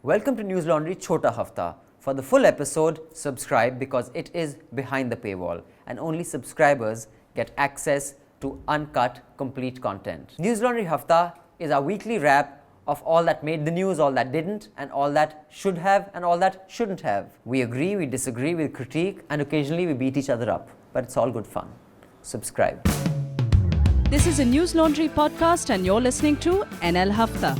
Welcome to News Laundry Chota Hafta. For the full episode, subscribe because it is behind the paywall and only subscribers get access to uncut, complete content. News Laundry Hafta is our weekly wrap of all that made the news, all that didn't, and all that should have and all that shouldn't have. We agree, we disagree, we critique, and occasionally we beat each other up. But it's all good fun. Subscribe. This is a News Laundry podcast and you're listening to NL Hafta.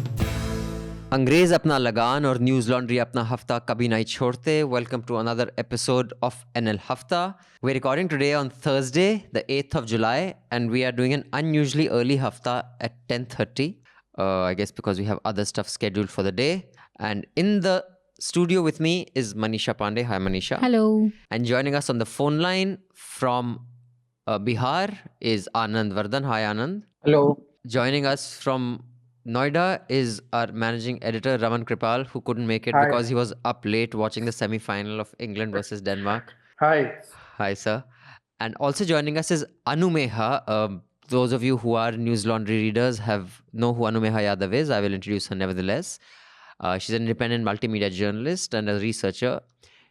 अंग्रेज अपना लगान और news laundry अपना हफ्ता कभी नहीं छोड़ते. Welcome to another episode of NL Hafta. We're recording today on Thursday, the 8th of July, and we are doing an unusually early hafta at 10:30. I guess because we have other stuff scheduled for the day. And in the studio with me is Manisha Pandey. Hi, Manisha. Hello. And joining us on the phone line from Bihar is Anand Vardhan. Hi, Anand. Hello. Joining us from Noida is our managing editor Raman Kripal, who couldn't make it Hi. because he was up late watching the semi-final of England versus Denmark. Hi. Hi, sir. And also joining us is Anu Meha. Those of you who are News Laundry readers know who Anu Meha Yadav is. I will introduce her nevertheless. She's an independent multimedia journalist and a researcher.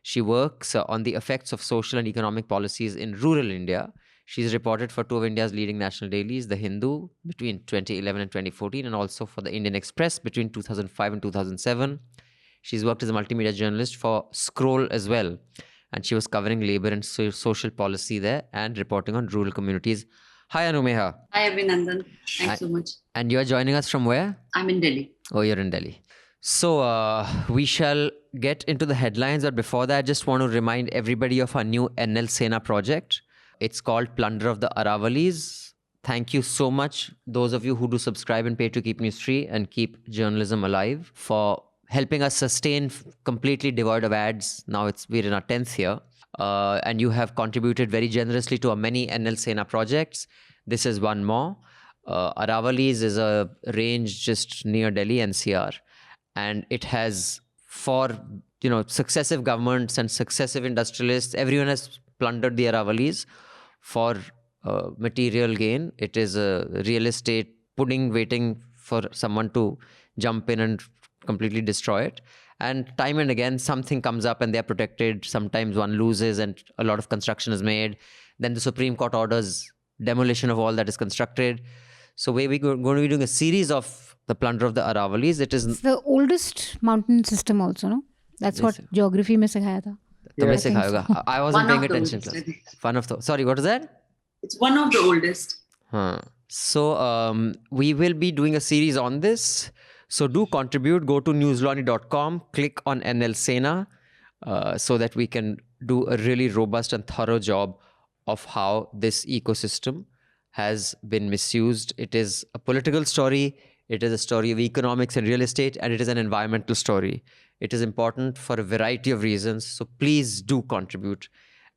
She works on the effects of social and economic policies in rural India. She's reported for two of India's leading national dailies, The Hindu, between 2011 and 2014, and also for the Indian Express between 2005 and 2007. She's worked as a multimedia journalist for Scroll as well, and she was covering labor and social policy there and reporting on rural communities. Hi, Anumeha. Hi, Abhinandan. Thanks so much. And you're joining us from where? I'm in Delhi. Oh, you're in Delhi. So we shall get into the headlines, but before that, I just want to remind everybody of our new NL Sena project. It's called Plunder of the Aravalis. Thank you so much, those of you who do subscribe and pay to keep news free and keep journalism alive, for helping us sustain completely devoid of ads. Now we're in our 10th year. And you have contributed very generously to our many NL Sena projects. This is one more. Aravalis is a range just near Delhi NCR. And it has, for successive governments and successive industrialists, everyone has plundered the Aravalis for material gain. It is a real estate pudding waiting for someone to jump in and completely destroy it. And time and again, something comes up and they're protected. Sometimes one loses and a lot of construction is made. Then the Supreme Court orders demolition of all that is constructed. So we're going to be doing a series of the plunder of the Aravalis. It's the oldest mountain system also, no? That's what geography mein sikhaya tha. I wasn't paying attention. One of the oldest, Sorry, what is that? It's one of the oldest. So we will be doing a series on this. So do contribute. Go to newslaundry.com, click on NL Sena so that we can do a really robust and thorough job of how this ecosystem has been misused. It is a political story. It is a story of economics and real estate, and it is an environmental story. It is important for a variety of reasons. So please do contribute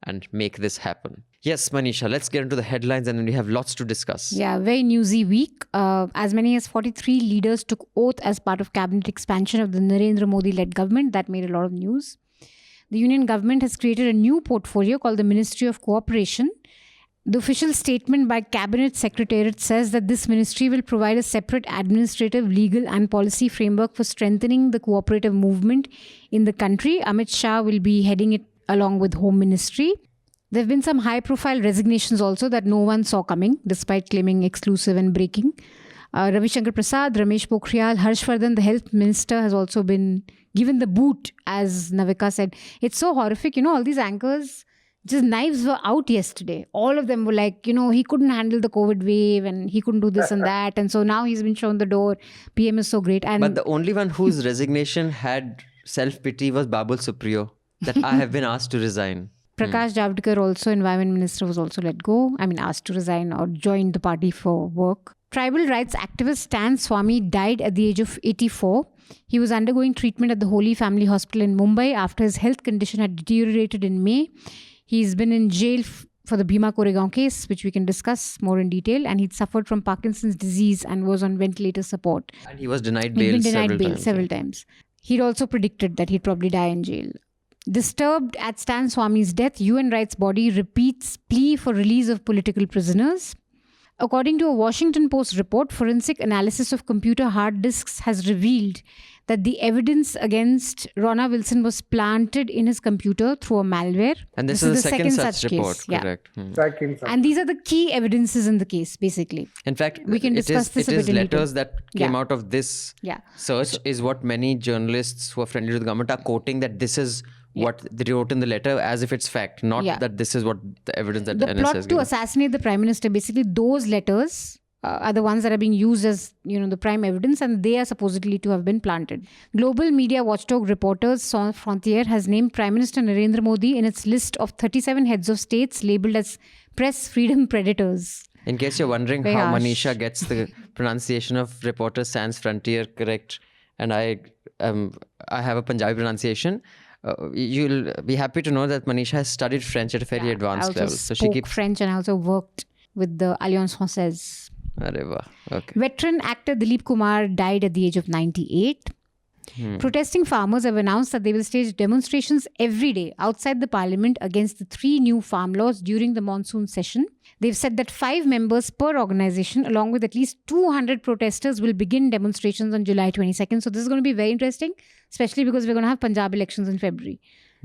and make this happen. Yes, Manisha, let's get into the headlines and then we have lots to discuss. Yeah, very newsy week. As many as 43 leaders took oath as part of cabinet expansion of the Narendra Modi-led government. That made a lot of news. The union government has created a new portfolio called the Ministry of Cooperation. The official statement by Cabinet Secretariat says that this ministry will provide a separate administrative, legal and policy framework for strengthening the cooperative movement in the country. Amit Shah will be heading it along with Home Ministry. There have been some high-profile resignations also that no one saw coming, despite claiming exclusive and breaking. Ravi Shankar Prasad, Ramesh Pokhriyal, Harshvardhan, the health minister, has also been given the boot, as Navika said. It's so horrific, all these anchors. Just knives were out yesterday. All of them were like, he couldn't handle the COVID wave and he couldn't do this and that. And so now he's been shown the door. PM is so great. But the only one whose resignation had self-pity was Babul Supriyo, that I have been asked to resign. Prakash Javadekar, also Environment Minister, was also let go. Asked to resign or joined the party for work. Tribal rights activist Stan Swamy died at the age of 84. He was undergoing treatment at the Holy Family Hospital in Mumbai after his health condition had deteriorated in May. He's been in jail for the Bhima Koregaon case, which we can discuss more in detail. And he'd suffered from Parkinson's disease and was on ventilator support. And he was denied bail several times. He'd also predicted that he'd probably die in jail. Disturbed at Stan Swamy's death, UN rights body repeats plea for release of political prisoners. According to a Washington Post report, forensic analysis of computer hard disks has revealed that the evidence against Ronna Wilson was planted in his computer through a malware. And this is the second such report, case. Yeah. correct? Second. And these are the key evidences in the case, basically. In fact, We can discuss this a it is bit in letters detail. that came Yeah. out of this Yeah. search is what many journalists who are friendly to the government are quoting, that this is what they wrote in the letter as if it's fact, not Yeah. that this is what the evidence that The NSA plot has to given. assassinate the prime minister, basically those letters are the ones that are being used as the prime evidence, and they are supposedly to have been planted. Global media watchdog Reporters Sans Frontières has named Prime Minister Narendra Modi in its list of 37 heads of states labeled as press freedom predators. In case you're wondering Very how harsh. Manisha gets the pronunciation of Reporter Sans Frontier correct, and I have a Punjabi pronunciation, you'll be happy to know that Manisha has studied French at a very I advanced also level. So she spoke keeps. French, and I also worked with the Alliance Française. Arre wah. Okay. Veteran actor Dilip Kumar died at the age of 98. Protesting farmers have announced that they will stage demonstrations every day outside the parliament against the 3 new farm laws during the monsoon session. They've said that 5 members per organization, along with at least 200 protesters, will begin demonstrations on July 22nd. So this is going to be very interesting, especially because we're going to have Punjab elections in February.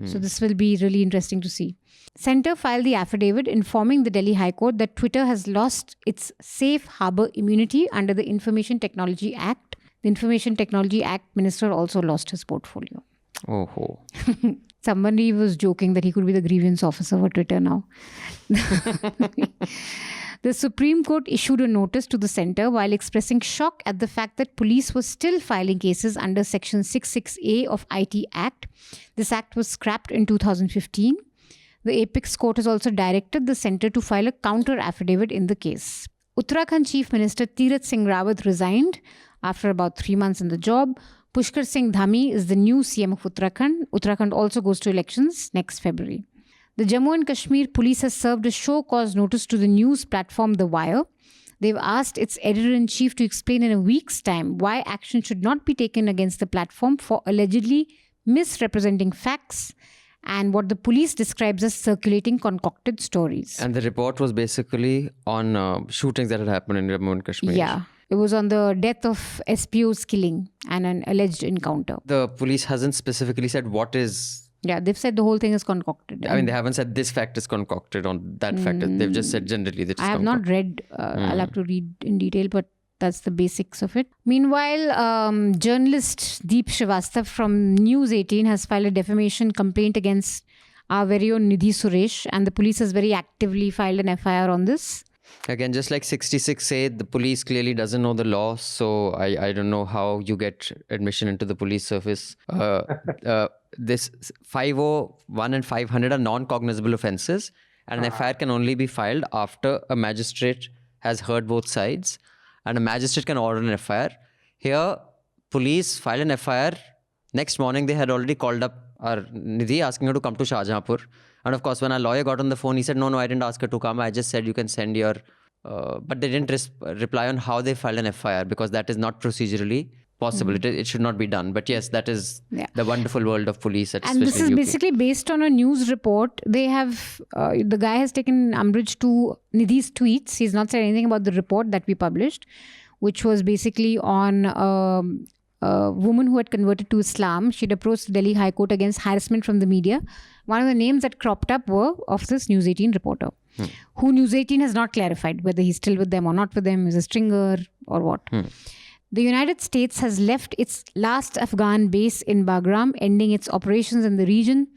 So this will be really interesting to see. Centre filed the affidavit informing the Delhi High Court that Twitter has lost its safe harbour immunity under the Information Technology Act. The Information Technology Act minister also lost his portfolio. Oh, ho. Somebody was joking that he could be the grievance officer for Twitter now. The Supreme Court issued a notice to the centre while expressing shock at the fact that police was still filing cases under Section 66A of IT Act. This act was scrapped in 2015. The Apex Court has also directed the centre to file a counter affidavit in the case. Uttarakhand Chief Minister Tirath Singh Rawat resigned after about 3 months in the job. Pushkar Singh Dhami is the new CM of Uttarakhand. Uttarakhand also goes to elections next February. The Jammu and Kashmir police has served a show cause notice to the news platform The Wire. They've asked its editor-in-chief to explain in a week's time why action should not be taken against the platform for allegedly misrepresenting facts and what the police describes as circulating concocted stories. And the report was basically on shootings that had happened in Jammu and Kashmir. Yeah. It was on the death of SPO's killing and an alleged encounter. The police hasn't specifically said what is. Yeah, they've said the whole thing is concocted. I mean, they haven't said this fact is concocted on that fact. They've just said generally that it's I have concocted. not read. I'll have to read in detail, but that's the basics of it. Meanwhile, journalist Deep Srivastav from News 18 has filed a defamation complaint against our very own Nidhi Suresh, and the police has very actively filed an FIR on this. Again, just like 66 said, the police clearly doesn't know the law. So I don't know how you get admission into the police service. This 501 and 500 are non-cognizable offences. And an FIR can only be filed after a magistrate has heard both sides. And a magistrate can order an FIR. Here, police filed an FIR. Next morning, they had already called up our Nidhi asking her to come to Shahjahanpur. And of course, when our lawyer got on the phone, he said, no, I didn't ask her to come. I just said you can send your... but they didn't reply on how they filed an FIR because that is not procedurally possible. It should not be done. But yes, that is the wonderful world of police. And this is basically based on a news report. They have... the guy has taken umbrage to Nidhi's tweets. He's not said anything about the report that we published, which was basically on... a woman who had converted to Islam. She'd approached the Delhi High Court against harassment from the media. One of the names that cropped up were of this News 18 reporter, who News 18 has not clarified whether he's still with them or not with them, is a stringer or what. The United States has left its last Afghan base in Bagram, ending its operations in the region.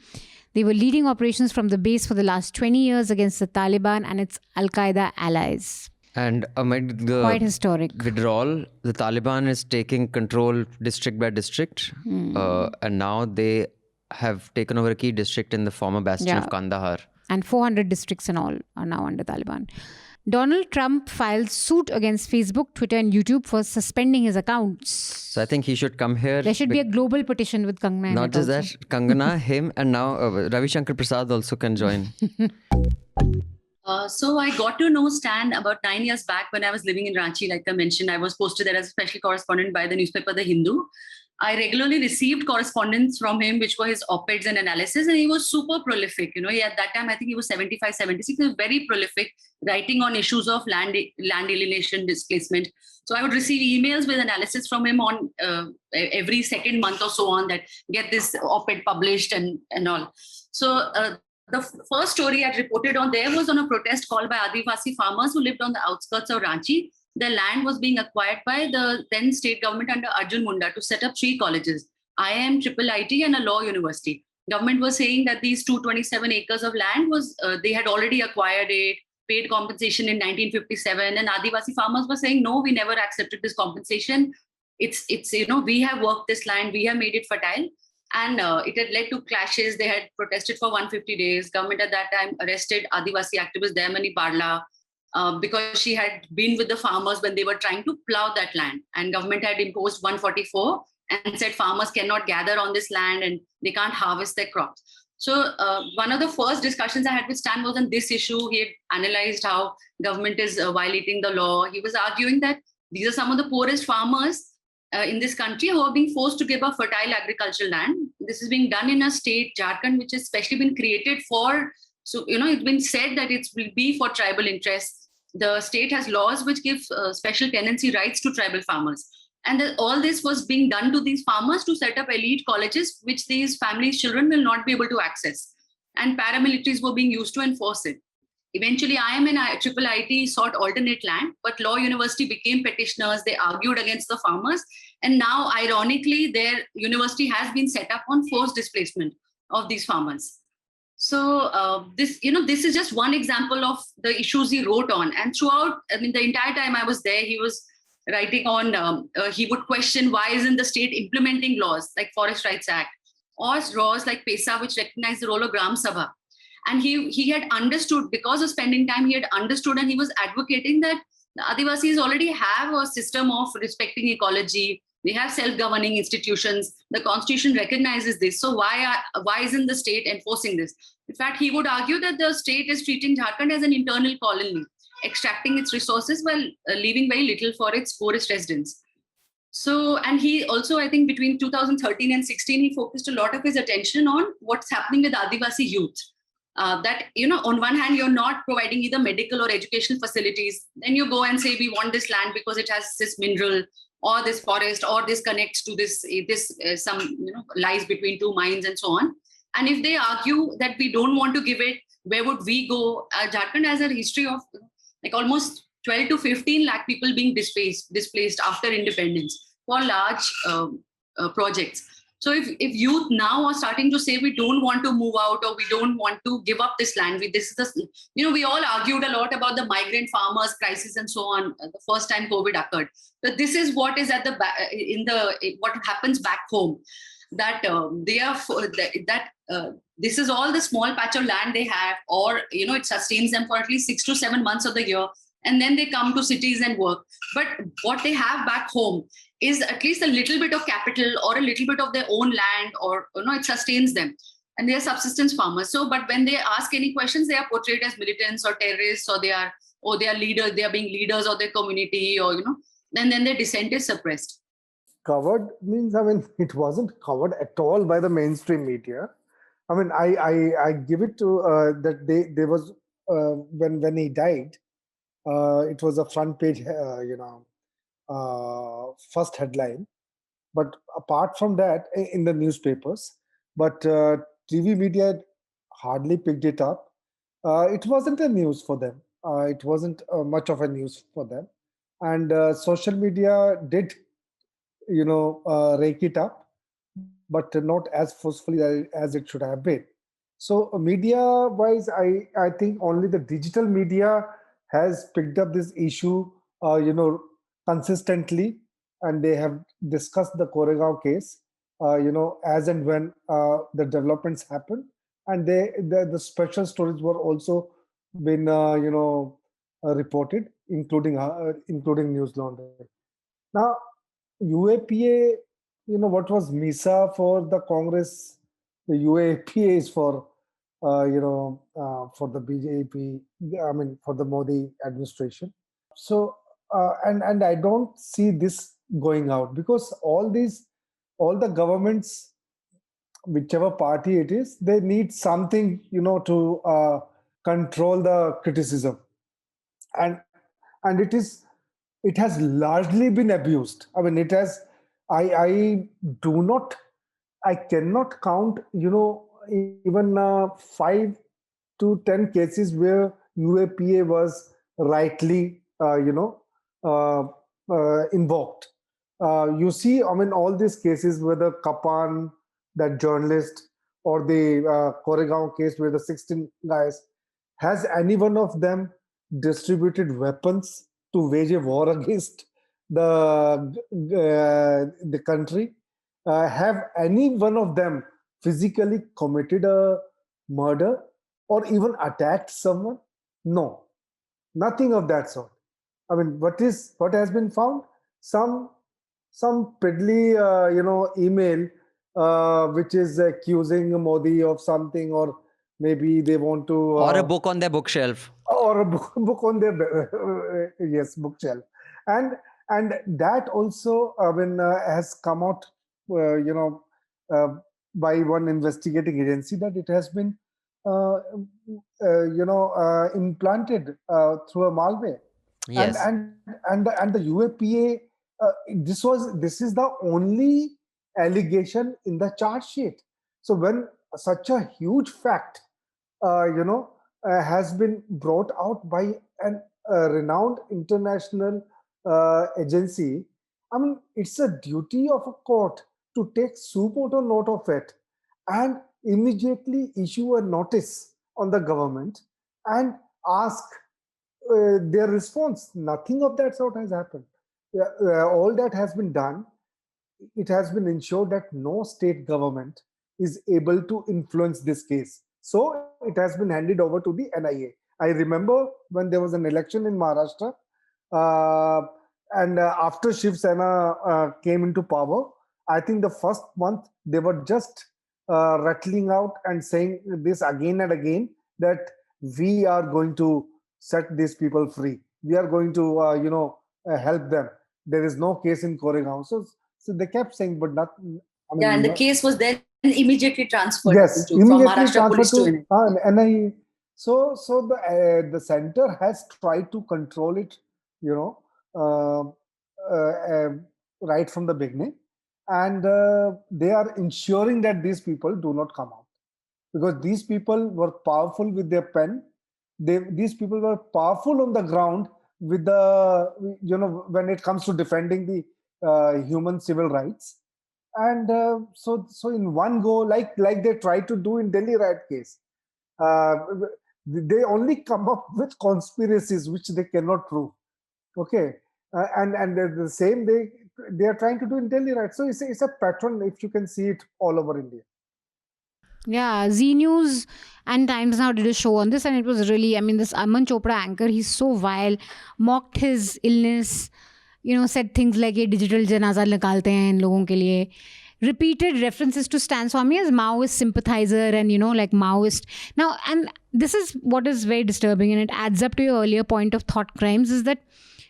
They were leading operations from the base for the last 20 years against the Taliban and its Al-Qaeda allies. And amid the Quite historic. withdrawal, the Taliban is taking control district by district. And now they have taken over a key district in the former bastion of Kandahar. And 400 districts in all are now under Taliban. Donald Trump filed suit against Facebook, Twitter and YouTube for suspending his accounts. So I think he should come here. There should be a global petition with Kangana. in Not it just also. that, Kangana, him, and now Ravi Shankar Prasad also can join. So I got to know Stan about 9 years back when I was living in Ranchi. Like I mentioned, I was posted there as a special correspondent by the newspaper The Hindu. I regularly received correspondence from him, which were his op-eds and analysis, and he was super prolific. At that time, I think he was 75, 76. He was very prolific, writing on issues of land alienation, displacement. So I would receive emails with analysis from him on every second month or so on, that get this op-ed published and all. So the first story I reported on there was on a protest called by Adivasi farmers who lived on the outskirts of Ranchi. The land was being acquired by the then state government under Arjun Munda to set up 3 colleges, IIM, Triple IT, and a law university. Government was saying that these 227 acres of land was they had already acquired it, paid compensation in 1957, and Adivasi farmers were saying, no, we never accepted this compensation. It's we have worked this land, we have made it fertile. And it had led to clashes. They had protested for 150 days. Government at that time arrested Adivasi activist Dayamani Barla, because she had been with the farmers when they were trying to plow that land. And government had imposed 144 and said farmers cannot gather on this land and they can't harvest their crops. So one of the first discussions I had with Stan was on this issue. He had analyzed how government is violating the law. He was arguing that these are some of the poorest farmers in this country who are being forced to give up fertile agricultural land. This is being done in a state, Jharkhand, which has specially been created for, so, it's been said that it will be for tribal interests. The state has laws which give special tenancy rights to tribal farmers. And all this was being done to these farmers to set up elite colleges, which these families' children will not be able to access. And paramilitaries were being used to enforce it. Eventually, IIM and Triple IT sought alternate land, but Law University became petitioners. They argued against the farmers. And now, ironically, their university has been set up on forced displacement of these farmers. So this is just one example of the issues he wrote on. And throughout, the entire time I was there, he was writing on, he would question why isn't the state implementing laws like Forest Rights Act or laws like PESA, which recognize the role of Gram Sabha. And he had understood, because of spending time, he had understood, and he was advocating that the Adivasis already have a system of respecting ecology. They have self-governing institutions. The constitution recognizes this. So why isn't the state enforcing this? In fact, he would argue that the state is treating Jharkhand as an internal colony, extracting its resources while leaving very little for its poorest residents. So, and he also, I think between 2013 and 16, he focused a lot of his attention on what's happening with Adivasi youth. That, on one hand, you're not providing either medical or educational facilities. Then you go and say, we want this land because it has this mineral or this forest, or this connects to this lies between 2 mines and so on. And if they argue that we don't want to give it, where would we go? Jharkhand has a history of like almost 12 to 15 lakh people being displaced after independence for large projects. So if youth now are starting to say we don't want to move out or we don't want to give up this land, we all argued a lot about the migrant farmers crisis and so on the first time COVID occurred. But this is what is at what happens back home. That this is all the small patch of land they have, or it sustains them for at least 6 to 7 months of the year, and then they come to cities and work. But what they have back home is at least a little bit of capital or a little bit of their own land, or it sustains them, and they are subsistence farmers. So, but when they ask any questions, they are portrayed as militants or terrorists, or they are leaders. They are being leaders of their community, or and then their dissent is suppressed. Covered means, it wasn't covered at all by the mainstream media. I give it to that there was when he died, it was a front page, first headline. But apart from that, in the newspapers, but TV media hardly picked it up. It wasn't a news for them. It wasn't much of a news for them, and social media did, rake it up, but not as forcefully as it should have been. So media-wise, I think only the digital media has picked up this issue, consistently, and they have discussed the Koregaon case, as and when the developments happen, and the special stories were also been, reported, including News Laundry. Now, UAPA, what was MISA for the Congress, the UAPA is for, for the BJP, for the Modi administration. So, and I don't see this going out, because all these all the governments, whichever party it is, they need something, to control the criticism, and it has largely been abused. I mean, it has. I do not. I cannot count, even 5 to 10 cases where UAPA was rightly, invoked. You see, I mean, all these cases, whether Kapan, that journalist, or the Koregaon case where the 16 guys, has any one of them distributed weapons to wage a war against the country? Have any one of them physically committed a murder or even attacked someone? No, nothing of that sort. I mean, what has been found? Some piddly, email which is accusing Modi of something, or maybe they want to, or a book on their bookshelf. or a book on their yes, bookshelf, and that also, has come out, by one investigating agency, that it has been implanted through a malware. Yes. And the UAPA, this is the only allegation in the charge sheet. So when such a huge fact has been brought out by a renowned international agency, I mean, it's a duty of a court to take superb note of it and immediately issue a notice on the government and ask their response. Nothing of that sort has happened. All that has been done, it has been ensured that no state government is able to influence this case. So it has been handed over to the NIA. I remember when there was an election in Maharashtra, and after Shiv Sena came into power, I think the first month they were just rattling out and saying this again and again, that we are going to set these people free. We are going to, help them. There is no case in Koregaon. So they kept saying, but not. I mean, And the case was then immediately transferred from immediately Maharashtra police to NIA. So the center has tried to control it, right from the beginning, and they are ensuring that these people do not come out, because these people were powerful with their pen. These people were powerful on the ground with the, when it comes to defending the human civil rights. And so in one go, like they tried to do in Delhi riot case, they only come up with conspiracies which they cannot prove. Okay, and the same they are trying to do in Delhi riot. So it's a pattern, if you can see it all over India. Yeah, Z News and Times Now did a show on this, and it was really, I mean, this Aman Chopra anchor, he's so vile, mocked his illness, said things like ye digital janaza nikalte hain in logon ke liye, repeated references to Stan Swamy as Maoist sympathizer and, like Maoist. Now, and this is what is very disturbing, and it adds up to your earlier point of thought crimes, is that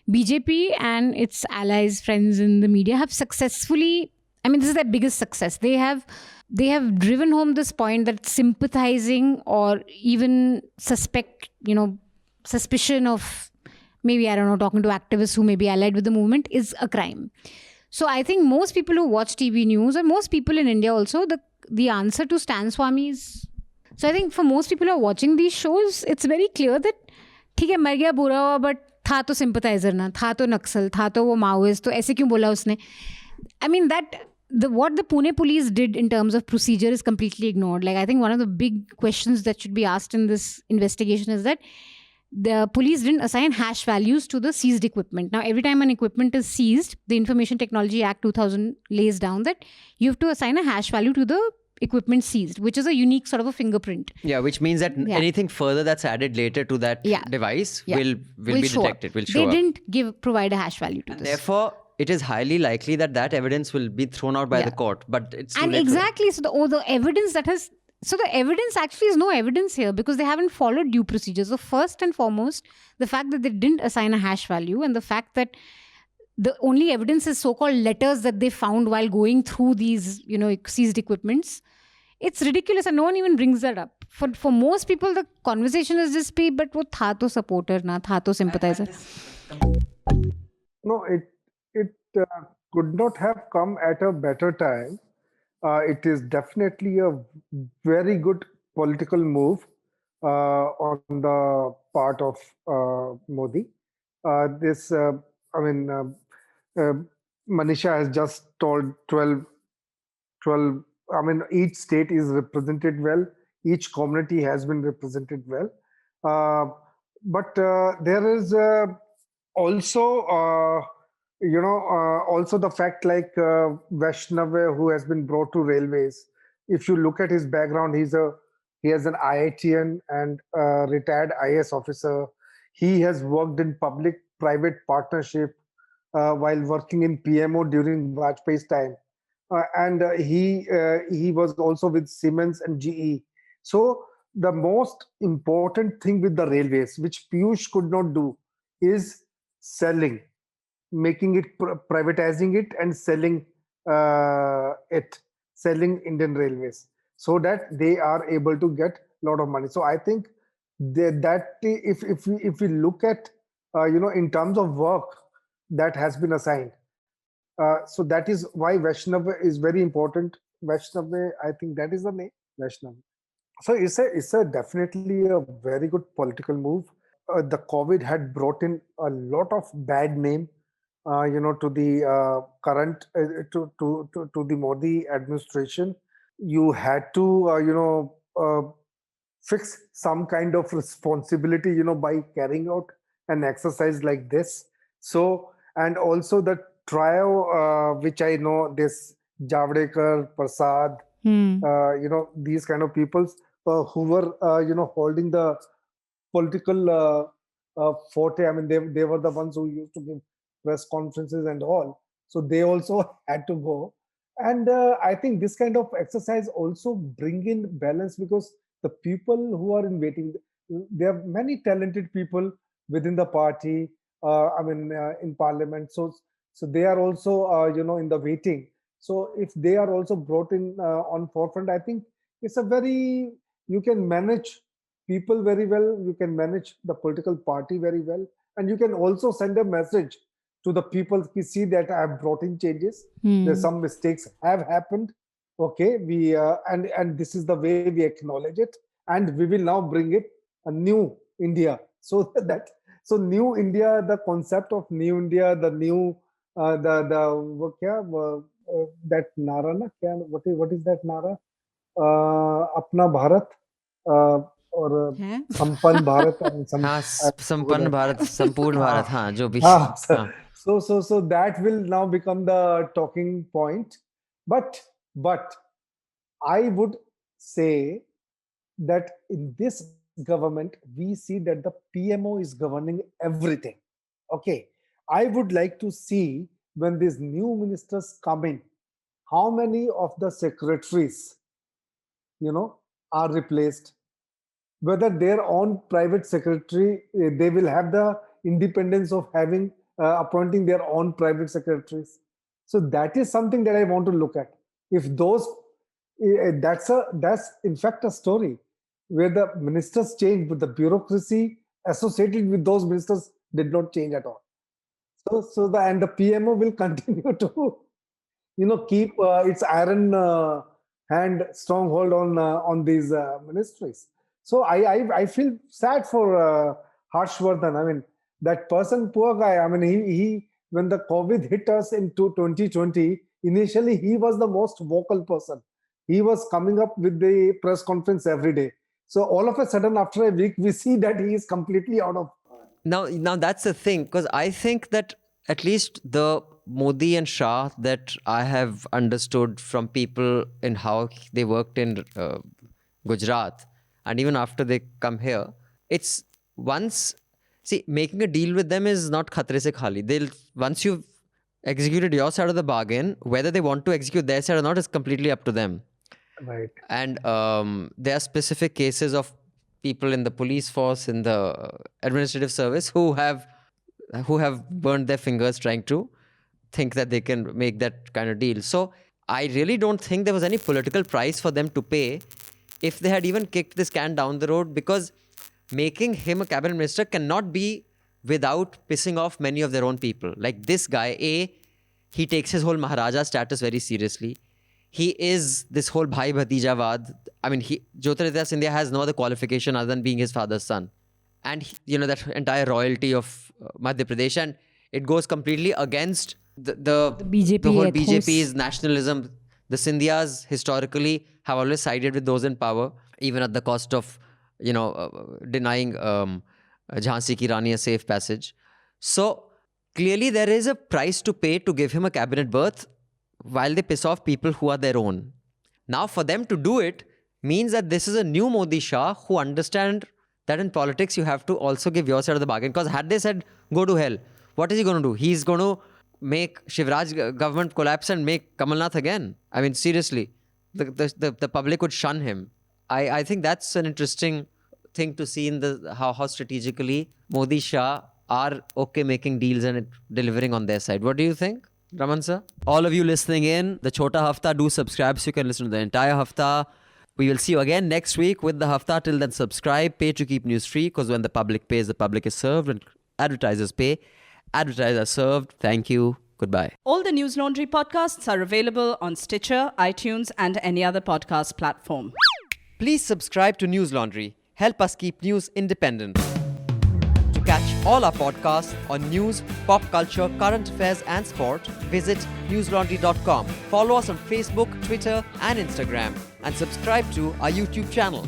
BJP and its allies, friends in the media have successfully, I mean, this is their biggest success. They have driven home this point that sympathizing or even suspicion of maybe, I don't know, talking to activists who may be allied with the movement is a crime. So I think most people who watch TV news, and most people in India also, the answer to Stan Swamy is... So I think for most people who are watching these shows, it's very clear that ठीक है मर गया बुरा हुआ, but था तो sympathizer ना, था तो नक्सल, था तो वो Maoist, तो ऐसे क्यों बोला उसने? I mean, what the Pune police did in terms of procedure is completely ignored. Like, I think one of the big questions that should be asked in this investigation is that the police didn't assign hash values to the seized equipment. Now, every time an equipment is seized, the Information Technology Act 2000 lays down that you have to assign a hash value to the equipment seized, which is a unique sort of a fingerprint. Yeah, which means that anything further that's added later to that device will be detected, will show up. They didn't provide a hash value to this. Therefore, it is highly likely that evidence will be thrown out by the court, but it's too and late. Exactly. So the evidence the evidence actually is no evidence here, because they haven't followed due procedures. So first and foremost, the fact that they didn't assign a hash value, and the fact that the only evidence is so-called letters that they found while going through these, seized equipments. It's ridiculous, and no one even brings that up. For most people, the conversation is just be, but wo tha to supporter na, tha to sympathizer. No, it could not have come at a better time. It is definitely a very good political move on the part of Modi. Manisha has just told 12. I mean, each state is represented well. Each community has been represented well. But there is also, also the fact like Vaishnav, who has been brought to railways. If you look at his background, he has an IITian and retired IAS officer. He has worked in public-private partnership while working in PMO during Vajpayee's time. And he was also with Siemens and GE. So the most important thing with the railways, which Piyush could not do, is selling, making it, privatizing it and selling selling Indian Railways, so that they are able to get a lot of money. So I think that if we look at, in terms of work that has been assigned, so that is why Vaishnav is very important. Vaishnav, I think that is the name, Vaishnav. So it's a definitely a very good political move. The COVID had brought in a lot of bad name, to the current to the Modi administration. You had to fix some kind of responsibility, by carrying out an exercise like this. So, and also the trio, which I know, this Javadekar, Prasad, these kind of peoples who were, holding the political forte. I mean, they were the ones who used to give press conferences and all. So they also had to go. And I think this kind of exercise also bring in balance, because the people who are in waiting, there are many talented people within the party, in parliament. So they are also, in the waiting. So if they are also brought in on forefront, I think it's you can manage people very well, you can manage the political party very well, and you can also send a message to the people to see that I have brought in changes. There's some mistakes have happened. Okay, we and this is the way we acknowledge it, and we will now bring it a new India. So new India, the concept of new India, the new that Nara na kya, what is that Nara? Apna Bharat or Sampann Bharat. हाँ, संपन्न भारत, संपूर्ण भारत, हाँ, जो भी, हाँ, हाँ. So that will now become the talking point. But I would say that in this government, we see that the PMO is governing everything. Okay, I would like to see when these new ministers come in, how many of the secretaries, are replaced. Whether their own private secretary, they will have the independence of having appointing their own private secretaries. So that is something that I want to look at. If those, that's in fact a story where the ministers change, but the bureaucracy associated with those ministers did not change at all. So the PMO will continue to, keep its iron hand stronghold on these ministries. So I feel sad for Harshvardhan. I mean, that person, poor guy. I mean, he when the COVID hit us in 2020, initially he was the most vocal person. He was coming up with the press conference every day. So all of a sudden, after a week, we see that he is completely out of. Now that's the thing, because I think that at least the Modi and Shah that I have understood from people in how they worked in Gujarat, and even after they come here, it's making a deal with them is not khatre se khali. Once you've executed your side of the bargain, whether they want to execute their side or not is completely up to them. Right. And there are specific cases of people in the police force, in the administrative service, who have burned their fingers trying to think that they can make that kind of deal. So I really don't think there was any political price for them to pay if they had even kicked this can down the road, because making him a cabinet minister cannot be without pissing off many of their own people. Like this guy, he takes his whole Maharaja status very seriously. He is this whole Bhai Bhatijavad. I mean, Jyotiraditya Scindia has no other qualification other than being his father's son. And, that entire royalty of Madhya Pradesh. And it goes completely against the BJP the whole ethos. BJP's nationalism. The Scindias historically have always sided with those in power, even at the cost of, denying Jhansi Ki Rani a safe passage. So clearly there is a price to pay to give him a cabinet berth while they piss off people who are their own. Now for them to do it means that this is a new Modi Shah who understand that in politics you have to also give your side of the bargain. Because had they said, go to hell, what is he going to do? He's going to make Shivraj government collapse and make Kamal Nath again. I mean, seriously, the public would shun him. I think that's an interesting thing to see in how strategically Modi Shah are okay making deals and delivering on their side. What do you think, Raman sir? All of you listening in, the Chota Hafta, do subscribe so you can listen to the entire Hafta. We will see you again next week with the Hafta. Till then, subscribe, pay to keep news free, because when the public pays, the public is served. When advertisers pay, advertisers are served. Thank you. Goodbye. All the News Laundry podcasts are available on Stitcher, iTunes, and any other podcast platform. Please subscribe to News Laundry. Help us keep news independent. To catch all our podcasts on news, pop culture, current affairs and sport, visit newslaundry.com. Follow us on Facebook, Twitter and Instagram, and subscribe to our YouTube channel.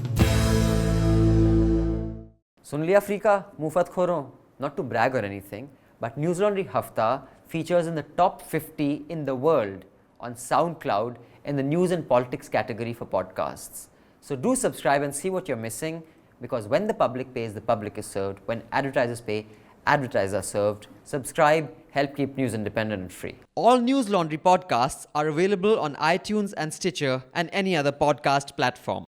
Sun liya Afrika, mufat khoro. Not to brag or anything, but News Laundry Hafta features in the top 50 in the world on SoundCloud in the news and politics category for podcasts. So do subscribe and see what you're missing, because when the public pays, the public is served. When advertisers pay, advertisers are served. Subscribe, help keep news independent and free. All News Laundry podcasts are available on iTunes and Stitcher and any other podcast platform.